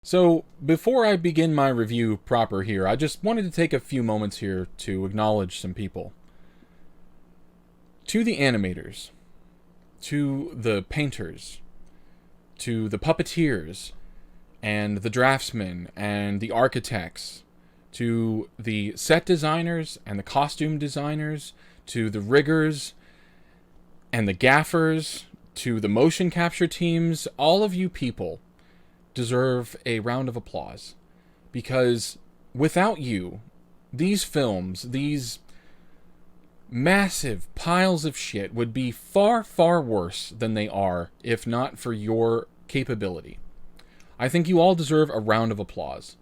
So, before I begin my review proper here, I just wanted to take a few moments here to acknowledge some people. To the animators, to the painters, to the puppeteers, and the draftsmen, and the architects, to the set designers, and the costume designers, to the riggers, and the gaffers, to the motion capture teams, all of you people deserve a round of applause, because without you, these films, these massive piles of shit would be far, far worse than they are if not for your capability. I think you all deserve a round of applause.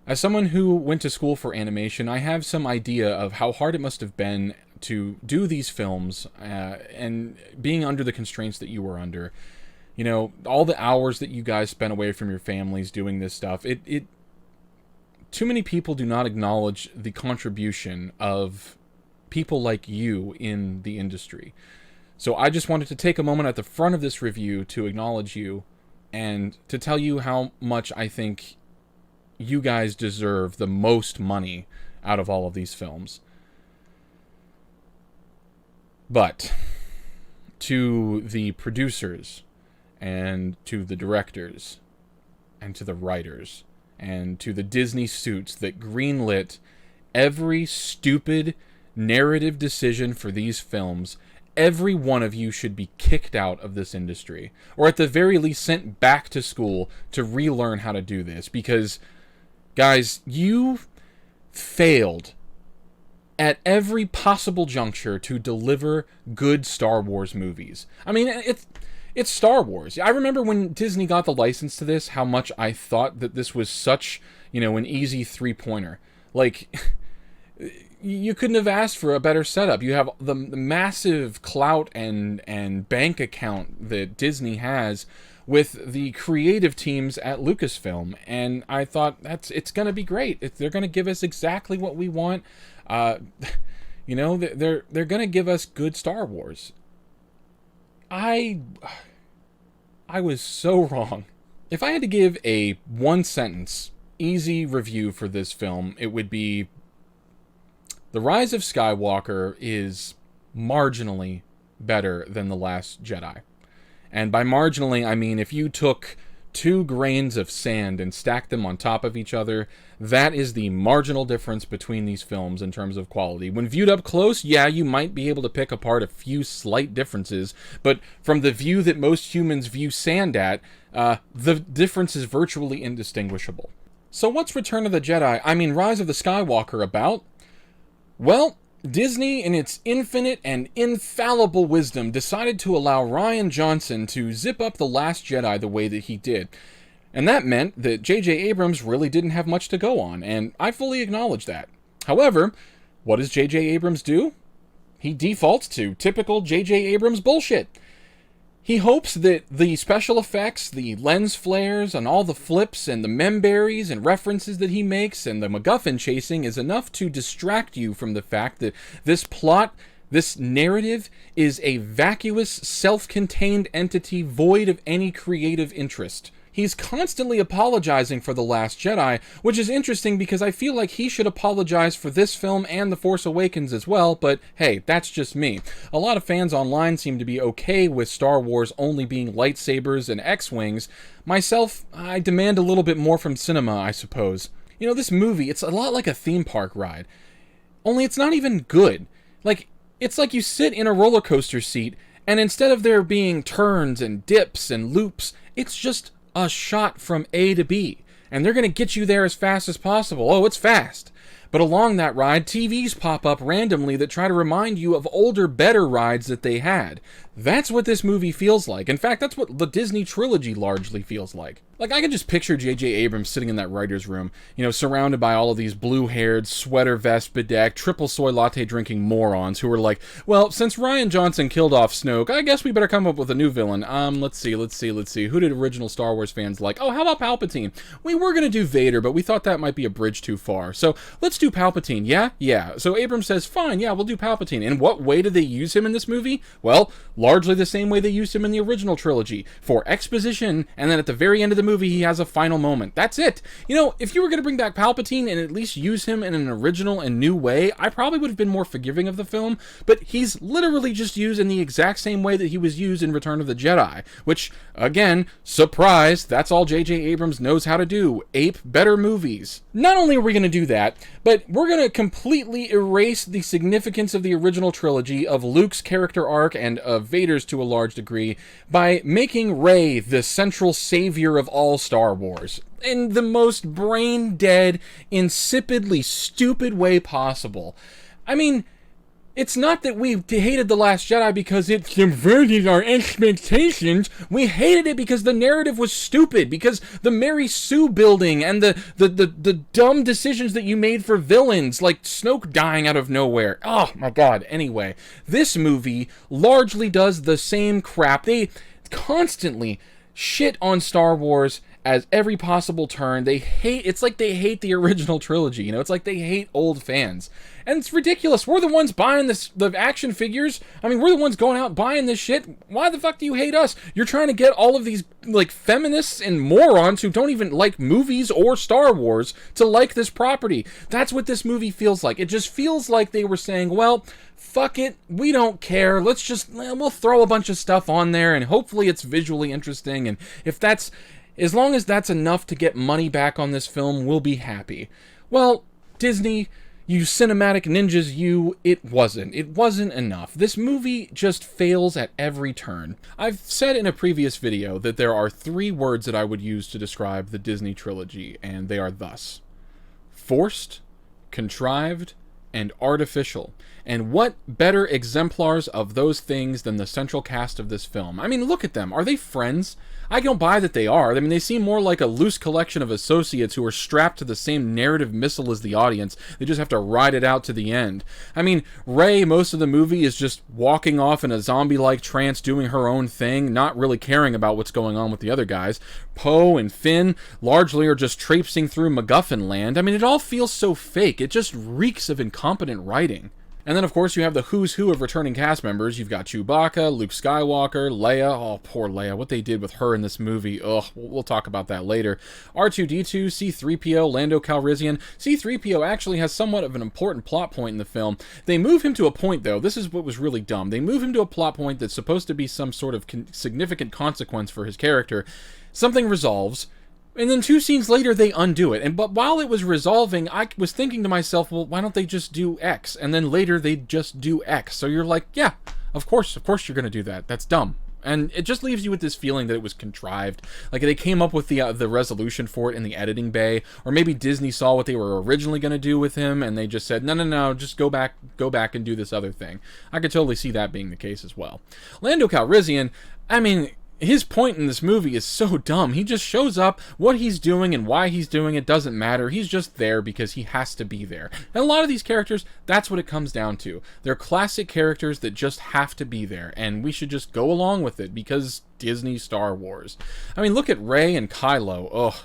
As someone who went to school for animation, I have some idea of how hard it must have been to do these films, and being under the constraints that you were under. You know, all the hours that you guys spent away from your families doing this stuff, too many people do not acknowledge the contribution of people like you in the industry. So I just wanted to take a moment at the front of this review to acknowledge you and to tell you how much I think you guys deserve the most money out of all of these films. But to the producers, and to the directors, and to the writers, and to the Disney suits that greenlit every stupid narrative decision for these films, every one of you should be kicked out of this industry, or at the very least sent back to school to relearn how to do this, because, guys, you failed at every possible juncture to deliver good Star Wars movies. I mean, it's Star Wars. I remember when Disney got the license to this, how much I thought that this was such, an easy three-pointer. Like, you couldn't have asked for a better setup. You have the massive clout and bank account that Disney has with the creative teams at Lucasfilm, and I thought it's going to be great. They're going to give us exactly what we want. They're going to give us good Star Wars. I was so wrong. If I had to give a one-sentence, easy review for this film, it would be: The Rise of Skywalker is marginally better than The Last Jedi. And by marginally, I mean if you took 2 grains of sand and stacked them on top of each other, that is the marginal difference between these films in terms of quality. When viewed up close, yeah, you might be able to pick apart a few slight differences, but from the view that most humans view sand at, the difference is virtually indistinguishable. So what's Return of the Jedi, Rise of the Skywalker about? Well, Disney, in its infinite and infallible wisdom, decided to allow Rian Johnson to zip up The Last Jedi the way that he did. And that meant that JJ Abrams really didn't have much to go on, and I fully acknowledge that. However, what does JJ Abrams do? He defaults to typical JJ Abrams bullshit. He hopes that the special effects, the lens flares, and all the flips and the memberries and references that he makes and the MacGuffin chasing is enough to distract you from the fact that this plot, this narrative, is a vacuous, self-contained entity void of any creative interest. He's constantly apologizing for The Last Jedi, which is interesting because I feel like he should apologize for this film and The Force Awakens as well, but hey, that's just me. A lot of fans online seem to be okay with Star Wars only being lightsabers and X-Wings. Myself, I demand a little bit more from cinema, I suppose. This movie, it's a lot like a theme park ride. Only it's not even good. It's like you sit in a roller coaster seat, and instead of there being turns and dips and loops, it's just a shot from A to B, and they're going to get you there as fast as possible. Oh, it's fast. But along that ride, TVs pop up randomly that try to remind you of older, better rides that they had. That's what this movie feels like. In fact, that's what the Disney trilogy largely feels like. I could just picture JJ Abrams sitting in that writer's room, surrounded by all of these blue-haired, sweater vest bedecked, triple soy latte drinking morons who are like, well, since Rian Johnson killed off Snoke, I guess we better come up with a new villain. Let's see. Who did original Star Wars fans like? Oh, how about Palpatine? We were going to do Vader, but we thought that might be a bridge too far. So let's do Palpatine. Yeah. So Abrams says, fine, yeah, we'll do Palpatine. In what way did they use him in this movie? Well, largely the same way they used him in the original trilogy, for exposition, and then at the very end of the movie, he has a final moment. That's it. You know, if you were going to bring back Palpatine and at least use him in an original and new way, I probably would have been more forgiving of the film, but he's literally just used in the exact same way that he was used in Return of the Jedi, which, again, surprise, that's all JJ Abrams knows how to do, ape better movies. Not only are we going to do that, but we're going to completely erase the significance of the original trilogy, of Luke's character arc, and of Vader's to a large degree, by making Rey the central savior of all Star Wars, in the most brain-dead, insipidly stupid way possible. I mean, it's not that we hated The Last Jedi because it subverted our expectations. We hated it because the narrative was stupid, because the Mary Sue building and the dumb decisions that you made for villains, like Snoke dying out of nowhere. Oh my god. Anyway, this movie largely does the same crap. They constantly shit on Star Wars as every possible turn. It's like they hate the original trilogy, you know? It's like they hate old fans. And it's ridiculous. We're the ones buying the action figures. I mean, we're the ones going out buying this shit. Why the fuck do you hate us? You're trying to get all of these, like, feminists and morons who don't even like movies or Star Wars to like this property. That's what this movie feels like. It just feels like they were saying, well, fuck it, we don't care. We'll throw a bunch of stuff on there, and hopefully it's visually interesting, and as long as that's enough to get money back on this film, we'll be happy. Well, Disney, you cinematic ninjas, it wasn't. It wasn't enough. This movie just fails at every turn. I've said in a previous video that there are 3 words that I would use to describe the Disney trilogy, and they are thus: forced, contrived, and artificial. And what better exemplars of those things than the central cast of this film? I mean, look at them. Are they friends? I don't buy that they are. I mean, they seem more like a loose collection of associates who are strapped to the same narrative missile as the audience. They just have to ride it out to the end. I mean, Rey, most of the movie, is just walking off in a zombie-like trance, doing her own thing, not really caring about what's going on with the other guys. Poe and Finn largely are just traipsing through MacGuffin land. I mean, it all feels so fake. It just reeks of incompetent writing. And then, of course, you have the who's who of returning cast members. You've got Chewbacca, Luke Skywalker, Leia. Oh, poor Leia. What they did with her in this movie. Ugh, we'll talk about that later. R2-D2, C-3PO, Lando Calrissian. C-3PO actually has somewhat of an important plot point in the film. They move him to a point, though. This is what was really dumb. They move him to a plot point that's supposed to be some sort of significant consequence for his character. Something resolves, and then 2 scenes later, they undo it. But while it was resolving, I was thinking to myself, well, why don't they just do X? And then later, they just do X. So you're like, yeah, of course you're going to do that. That's dumb. And it just leaves you with this feeling that it was contrived. Like they came up with the resolution for it in the editing bay. Or maybe Disney saw what they were originally going to do with him, and they just said, no, just go back and do this other thing. I could totally see that being the case as well. Lando Calrissian, I mean, his point in this movie is so dumb. He just shows up. What he's doing and why he's doing it doesn't matter. He's just there because he has to be there. And a lot of these characters, that's what it comes down to. They're classic characters that just have to be there, and we should just go along with it because Disney Star Wars. I mean, look at Rey and Kylo. Ugh.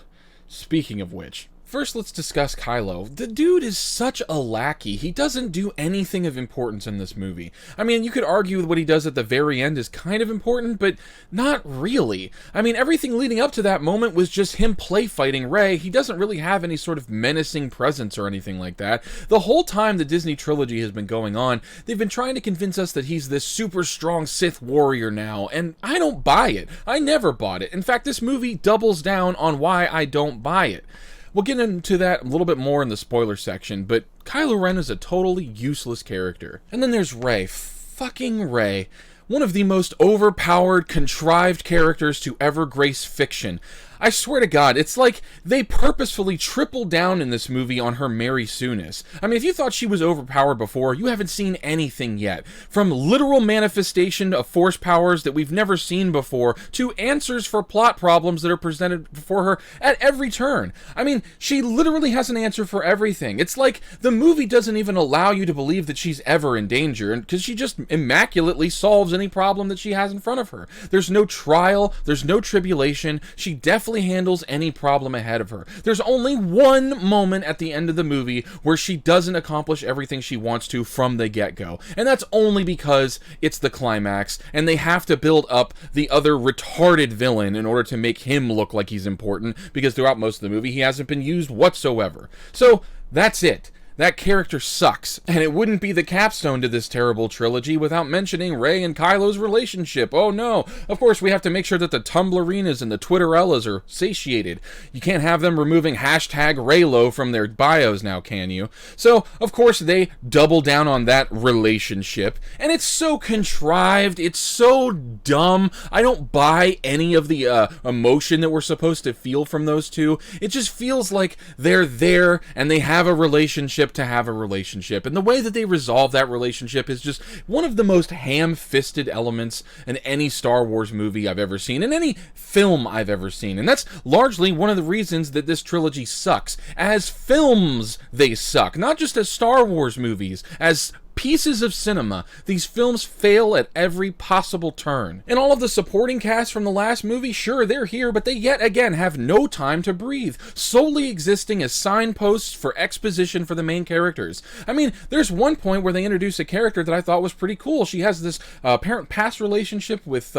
Speaking of which, first, let's discuss Kylo. The dude is such a lackey. He doesn't do anything of importance in this movie. I mean, you could argue what he does at the very end is kind of important, but not really. I mean, everything leading up to that moment was just him play fighting Rey. He doesn't really have any sort of menacing presence or anything like that. The whole time the Disney trilogy has been going on, they've been trying to convince us that he's this super strong Sith warrior now, and I don't buy it. I never bought it. In fact, this movie doubles down on why I don't buy it. We'll get into that a little bit more in the spoiler section, but Kylo Ren is a totally useless character. And then there's Rey. Fucking Rey. One of the most overpowered, contrived characters to ever grace fiction. I swear to God, it's like they purposefully tripled down in this movie on her Mary Sue-ness. I mean, if you thought she was overpowered before, you haven't seen anything yet. From literal manifestation of force powers that we've never seen before, to answers for plot problems that are presented before her at every turn. I mean, she literally has an answer for everything. It's like the movie doesn't even allow you to believe that she's ever in danger, because she just immaculately solves any problem that she has in front of her. There's no trial, there's no tribulation. She definitely successfully handles any problem ahead of her. There's only one moment at the end of the movie where she doesn't accomplish everything she wants to from the get-go. And that's only because it's the climax, and they have to build up the other retarded villain in order to make him look like he's important, because throughout most of the movie he hasn't been used whatsoever. So, that's it. That character sucks, and it wouldn't be the capstone to this terrible trilogy without mentioning Rey and Kylo's relationship. Oh no, of course we have to make sure that the Tumblrinas and the Twitterellas are satiated. You can't have them removing hashtag Reylo from their bios now, can you? So, of course, they double down on that relationship, and it's so contrived, it's so dumb. I don't buy any of the emotion that we're supposed to feel from those two. It just feels like they're there, and they have a relationship to have a relationship, and the way that they resolve that relationship is just one of the most ham-fisted elements in any Star Wars movie I've ever seen, in any film I've ever seen, and that's largely one of the reasons that this trilogy sucks. As films, they suck, not just as Star Wars movies, as pieces of cinema. These films fail at every possible turn. And all of the supporting cast from the last movie, sure, they're here, but they yet again have no time to breathe, solely existing as signposts for exposition for the main characters. I mean, there's one point where they introduce a character that I thought was pretty cool. She has this parent-past relationship with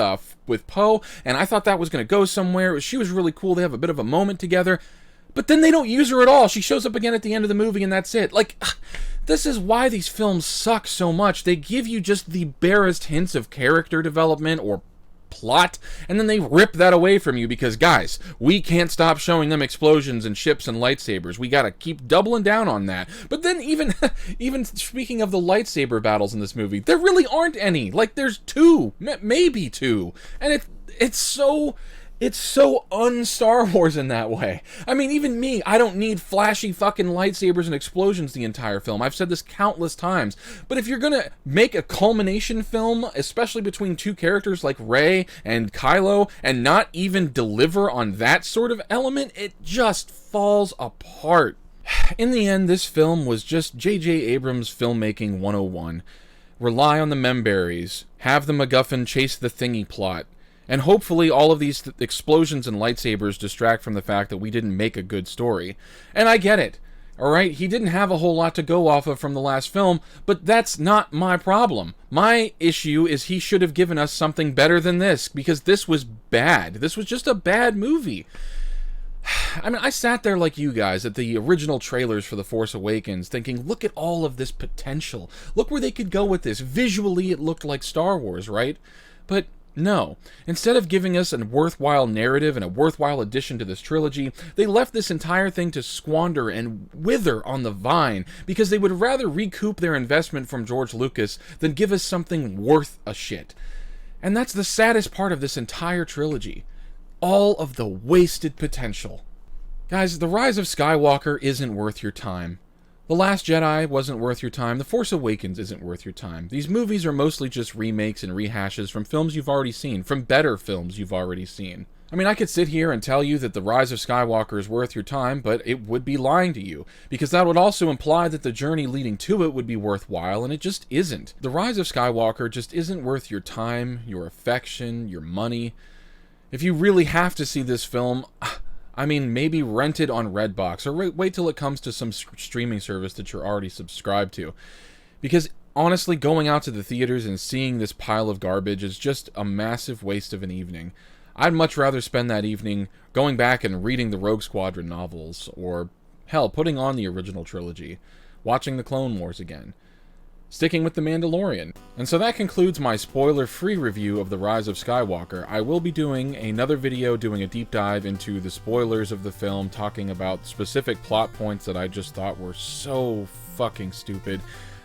Poe, and I thought that was going to go somewhere. She was really cool. They have a bit of a moment together, but then they don't use her at all. She shows up again at the end of the movie, and that's it. Like, this is why these films suck so much. They give you just the barest hints of character development or plot, and then they rip that away from you because, guys, we can't stop showing them explosions and ships and lightsabers. We gotta keep doubling down on that. But then even speaking of the lightsaber battles in this movie, there really aren't any. Like, there's two, maybe two, and it's so un-Star Wars in that way. I mean, even me, I don't need flashy fucking lightsabers and explosions the entire film. I've said this countless times. But if you're gonna make a culmination film, especially between two characters like Rey and Kylo, and not even deliver on that sort of element, it just falls apart. In the end, this film was just JJ Abrams filmmaking 101. Rely on the memberries, have the MacGuffin chase the thingy plot, and hopefully all of these explosions and lightsabers distract from the fact that we didn't make a good story. And I get it, alright? He didn't have a whole lot to go off of from the last film, but that's not my problem. My issue is he should have given us something better than this, because this was bad. This was just a bad movie. I mean, I sat there like you guys at the original trailers for The Force Awakens thinking, look at all of this potential. Look where they could go with this. Visually, it looked like Star Wars, right? But no. Instead of giving us a worthwhile narrative and a worthwhile addition to this trilogy, they left this entire thing to squander and wither on the vine because they would rather recoup their investment from George Lucas than give us something worth a shit. And that's the saddest part of this entire trilogy. All of the wasted potential. Guys, The Rise of Skywalker isn't worth your time. The Last Jedi wasn't worth your time. The Force Awakens isn't worth your time. These movies are mostly just remakes and rehashes from films you've already seen, from better films you've already seen. I mean, I could sit here and tell you that The Rise of Skywalker is worth your time, but it would be lying to you, because that would also imply that the journey leading to it would be worthwhile, and it just isn't. The Rise of Skywalker just isn't worth your time, your affection, your money. If you really have to see this film, I mean, maybe rent it on Redbox, or wait till it comes to some streaming service that you're already subscribed to. Because, honestly, going out to the theaters and seeing this pile of garbage is just a massive waste of an evening. I'd much rather spend that evening going back and reading the Rogue Squadron novels, or, hell, putting on the original trilogy, watching the Clone Wars again, sticking with The Mandalorian. And so that concludes my spoiler-free review of The Rise of Skywalker. I will be doing another video doing a deep dive into the spoilers of the film, talking about specific plot points that I just thought were so fucking stupid,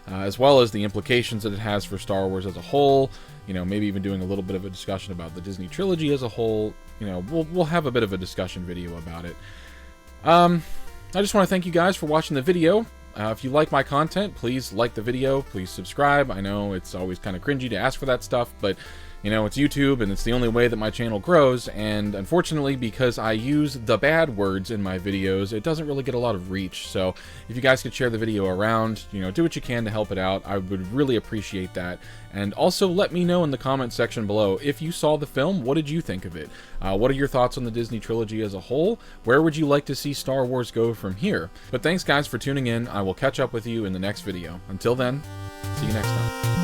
as well as the implications that it has for Star Wars as a whole. You know, maybe even doing a little bit of a discussion about the Disney trilogy as a whole. You know, we'll have a bit of a discussion video about it. I just want to thank you guys for watching the video. If you like my content, please like the video, please subscribe. I know it's always kind of cringy to ask for that stuff, but You know, it's YouTube, and it's the only way that my channel grows, and unfortunately, because I use the bad words in my videos, it doesn't really get a lot of reach. So if you guys could share the video around, you know, do what you can to help it out, I would really appreciate that. And also let me know in the comment section below, if you saw the film, what did you think of it? What are your thoughts on the Disney trilogy as a whole? Where would you like to see Star Wars go from here? But thanks guys for tuning in. I will catch up with you in the next video. Until then, see you next time.